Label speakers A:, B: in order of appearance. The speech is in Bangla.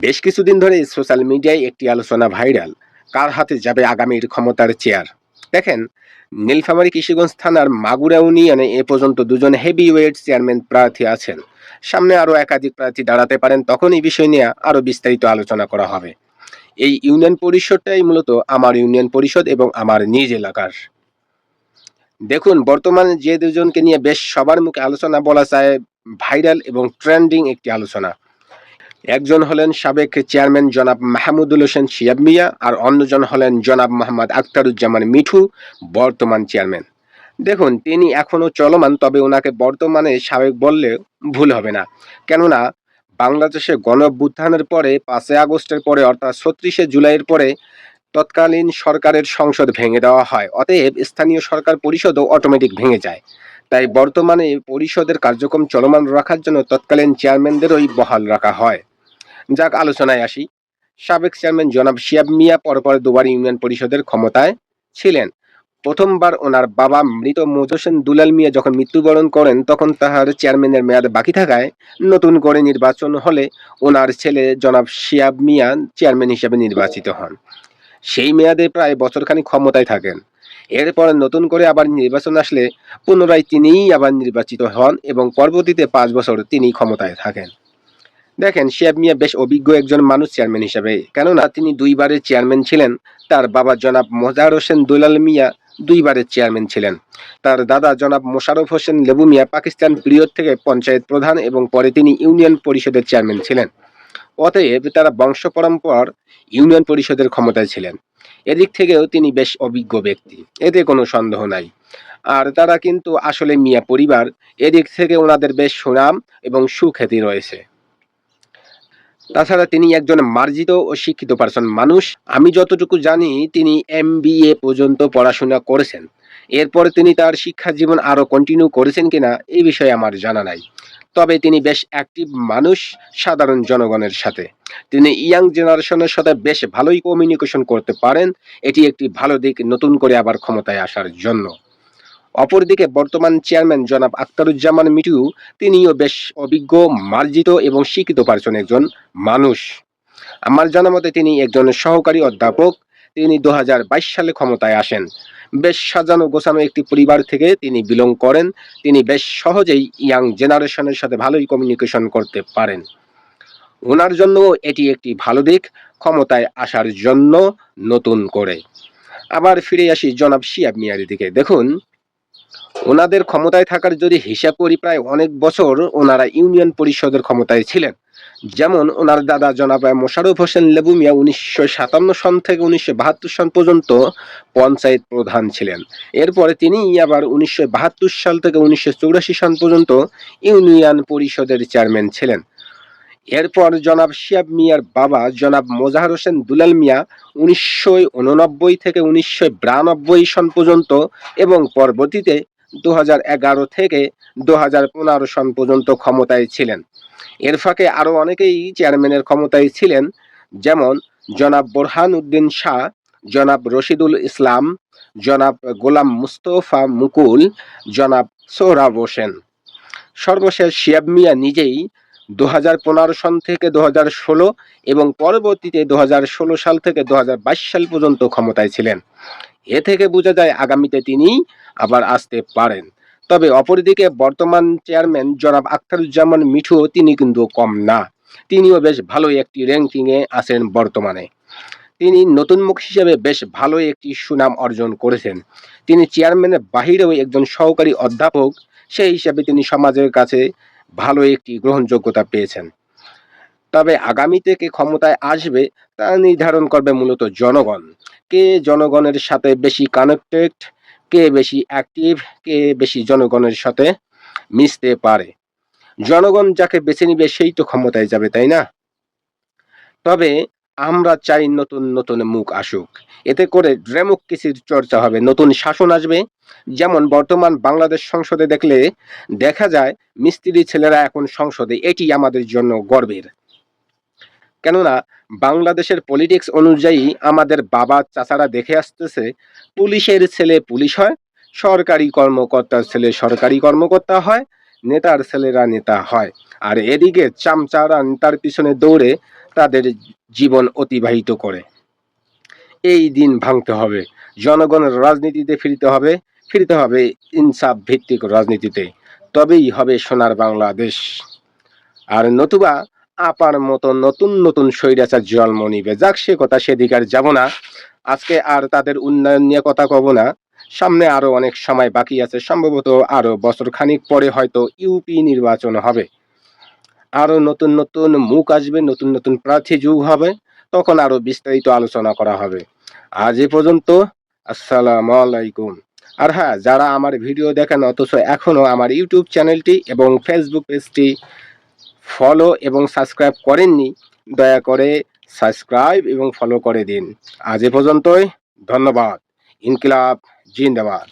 A: বেশ কিছুদিন ধরে সোশ্যাল মিডিয়ায় একটি আলোচনা ভাইরাল। কার হাতে যাবে আগামীর ক্ষমতার চেয়ার? দেখেন, নীলফামারী কিশোরগঞ্জ থানার মাগুরা ইউনিয়নে এ পর্যন্ত দুজন হেভি ওয়েট চেয়ারম্যান প্রার্থী আছেন। সামনে আরো একাধিক প্রার্থী দাঁড়াতে পারেন, তখন এই বিষয় নিয়ে আরো বিস্তারিত আলোচনা করা হবে। এই ইউনিয়ন পরিষদটাই মূলত আমার ইউনিয়ন পরিষদ এবং আমার নিজ এলাকার। দেখুন, বর্তমানে যে দুজনকে নিয়ে বেশ সবার মুখে আলোচনা বলা যায়, ভাইরাল এবং ট্রেন্ডিং একটি আলোচনা। একজন হলেন সাবেক চেয়ারম্যান জনাব মাহমুদুল হোসেন শিয়াব মিয়া, আর অন্যজন হলেন জনাব মোহাম্মদ আখতারুজ্জামান মিঠু, বর্তমান চেয়ারম্যান। দেখুন, তিনি এখনো চলমান, তবে ওনাকে বর্তমানে সাবেক বললে ভুল হবে না। কেননা বাংলাদেশে গণ অভ্যুত্থানের পরে 5ই আগস্টের পরে অর্থাৎ 36শে জুলাইয়ের পরে তৎকালীন সরকারের সংসদ ভেঙে দেওয়া হয়, অতএব স্থানীয় সরকার পরিষদও অটোমেটিক ভেঙে যায়। তাই বর্তমানে পরিষদের কার্যক্রম চলমান রাখার জন্য তৎকালীন চেয়ারম্যানদেরই বহাল রাখা হয়। যাক, আলোচনায় আসি। সাবেক চেয়ারম্যান জনাব শিয়াব মিয়া পরপর দুবার ইউনিয়ন পরিষদের ক্ষমতায় ছিলেন। প্রথমবার ওনার বাবা মৃত মোজসেন দুলাল মিয়া যখন মৃত্যুবরণ করেন, তখন তাহার চেয়ারম্যানের মেয়াদ বাকি থাকায় নতুন করে নির্বাচন হলে ওনার ছেলে জনাব শিয়াব মিয়া চেয়ারম্যান হিসেবে নির্বাচিত হন। সেই মেয়াদে প্রায় বছরখানি ক্ষমতায় থাকেন। এরপর নতুন করে আবার নির্বাচন আসলে পুনরায় তিনিই আবার নির্বাচিত হন এবং পরবর্তীতে 5 বছর তিনি ক্ষমতায় থাকেন। দেখেন, শিয়াব মিয়া বেশ অভিজ্ঞ একজন মানুষ চেয়ারম্যান হিসেবে, কেননা তিনি দুইবারের চেয়ারম্যান ছিলেন। তার বাবা জনাব মোজাহার হোসেন দুলাল মিয়া দুইবারের চেয়ারম্যান ছিলেন। তার দাদা জনাব মোশাররফ হোসেন লেবু মিয়া পাকিস্তান পিরিয়ড থেকে পঞ্চায়েত প্রধান এবং পরে তিনি ইউনিয়ন পরিষদের চেয়ারম্যান ছিলেন। অতএব তারা বংশ পরম্পর ইউনিয়ন পরিষদের ক্ষমতায় ছিলেন। এদিক থেকেও তিনি বেশ অভিজ্ঞ ব্যক্তি, এতে কোনো সন্দেহ নাই। আর তারা কিন্তু আসলে মিয়া পরিবার, এদিক থেকে ওনাদের বেশ সুনাম এবং সুখ্যাতি রয়েছে। তাছাড়া তিনি একজন মার্জিত ও শিক্ষিত পার্সন মানুষ। আমি যতটুকু জানি তিনি MBA পর্যন্ত পড়াশোনা করেছেন। এরপরে তিনি তার শিক্ষা জীবন আরো কন্টিনিউ করেছেন কিনা এই বিষয়ে আমার জানা নাই। তবে তিনি বেশ অ্যাক্টিভ মানুষ সাধারণ জনগণের সাথে। তিনি ইয়াং জেনারেশনের সাথে বেশ ভালোই কমিউনিকেশন করতে পারেন। এটি একটি ভালো দিক নতুন করে আবার ক্ষমতায় আসার জন্য। অপরদিকে বর্তমান চেয়ারম্যান জনাব আখতারুজ্জামান মিঠু, তিনিও বেশ অভিজ্ঞ, মার্জিত এবং শিক্ষিত পার্সন একজন মানুষ। আমার জানা মতে তিনি একজন সহকারী অধ্যাপক। তিনি 2022 সালে ক্ষমতায় আসেন। বেশ সাজানো গোছানো একটি পরিবার থেকে তিনি বিলং করেন। তিনি বেশ সহজেই ইয়াং জেনারেশনের সাথে ভালোই কমিউনিকেশন করতে পারেন। ওনার জন্য এটি একটি ভালো দিক ক্ষমতায় আসার জন্য নতুন করে। আবার ফিরে আসি জনাব শিয়াব মিয়ার দিকে। দেখুন, ওনাদের ক্ষমতায় থাকার যদি হিসাব করি, প্রায় অনেক বছর ওনারা ইউনিয়ন পরিষদের ক্ষমতায় ছিলেন। যেমন ওনার দাদা জনাব মোশাররফ হোসেন লেবু মিয়া 1957 সন থেকে 1972 সন পর্যন্ত পঞ্চায়েত প্রধান ছিলেন। এরপরে তিনি আবার 1972 সাল থেকে 1984 সন পর্যন্ত ইউনিয়ন পরিষদের চেয়ারম্যান ছিলেন। এরপর জনাব শিয়াব মিয়ার বাবা জনাব মোজাহার হোসেন দুলাল মিয়া 1989 থেকে 1992 সন পর্যন্ত এবং পরবর্তীতে 2011 থেকে 2015 সন পর্যন্ত ক্ষমতায় ছিলেন। এর ফাঁকে আরো অনেকেই চেয়ারম্যানের ক্ষমতায় ছিলেন, যেমন জনাব বোরহান উদ্দিন শাহ, জনাব রশিদুল ইসলাম, জনাব গোলাম মুস্তফা মুকুল, জনাব সোহরাব হোসেন। সর্বশেষ শিয়াব মিয়া নিজেই 2015 সন থেকে 2016 এবং পরবর্তীতে 2016 সাল থেকে 2022 সাল পর্যন্ত ক্ষমতায় ছিলেন। এ থেকে বোঝা যায় আগামীতে তিনি আবার আসতে পারেন। তবে অপরদিকে বর্তমান চেয়ারম্যান জনাব আখতারুজ্জামান মিঠু, তিনি কিন্তু কম না। তিনিও বেশ ভালোই একটি র্যাঙ্কিংয়ে আছেন বর্তমানে। তিনি নতুন মুখ হিসেবে বেশ ভালোই একটি সুনাম অর্জন করেছেন। তিনি চেয়ারম্যানের বাহিরেও একজন সহকারী অধ্যাপক, সেই হিসাবে তিনি সমাজের কাছে ভালো একটি গ্রহণযোগ্যতা পেয়েছেন। তবে আগামীতে কে ক্ষমতায় আসবে তা নির্ধারণ করবে মূলত জনগণ। কে জনগণের সাথে বেশি কানেক্টেড, কে বেশি অ্যাক্টিভ, কে বেশি জনগণের সাথে মিশতে পারে। জনগণ যাকে বেছে নিবে সেই তো ক্ষমতায় যাবে, তাই না? তবে আমরা চাই নতুন নতুন মুখ আসুক। এতে করে ডেমোক্রেসির চর্চা হবে, নতুন শাসন আসবে। যেমন বর্তমান বাংলাদেশ সংসদে দেখলে দেখা যায় মিস্ত্রি ছেলেরা এখন সংসদে, এটি আমাদের জন্য গর্বের। কেননা বাংলাদেশের পলিটিক্স অনুযায়ী আমাদের বাবা চাচারা দেখে আসতেছে, পুলিশের ছেলে পুলিশ হয়, সরকারি কর্মকর্তার ছেলে সরকারি কর্মকর্তা হয়, নেতার ছেলেরা নেতা হয়, আর এদিকে চামচারা নেতার পিছনে দৌড়ে তাদের জীবন অতিবাহিত করে। এই দিন ভাঙতে হবে, জনগণের রাজনীতিতে ফিরতে হবে ইনসাফ ভিত্তিক রাজনীতিতে। তবেই হবে সোনার বাংলাদেশ। আর নতুবা আপার মতো নতুন নতুন স্বৈরাচার জন্ম নিবে। যাক, সে কথা সেদিকে আর যাব না। আজকে আর তাদের উন্নয়ন নিয়ে কথা কব না। সামনে আরো অনেক সময় বাকি আছে, সম্ভবত আরো বছর খানিক পরে হয়তো ইউপি নির্বাচন হবে। আরো নতুন নতুন মুখ আসবে, নতুন নতুন প্রার্থী যোগ হবে, তখন আরো বিস্তারিত আলোচনা করা হবে। আজ এ পর্যন্ত। আসসালামু আলাইকুম। আর হ্যাঁ, যারা আমার ভিডিও দেখেন অথচ এখনো আমার ইউটিউব চ্যানেলটি এবং ফেসবুক পেজটি ফলো এবং সাবস্ক্রাইব করেননি, দয়া করে সাবস্ক্রাইব এবং ফলো করে দিন। আজ এ পর্যন্তই। ধন্যবাদ। ইনকিলাব জিন্দাবাদ।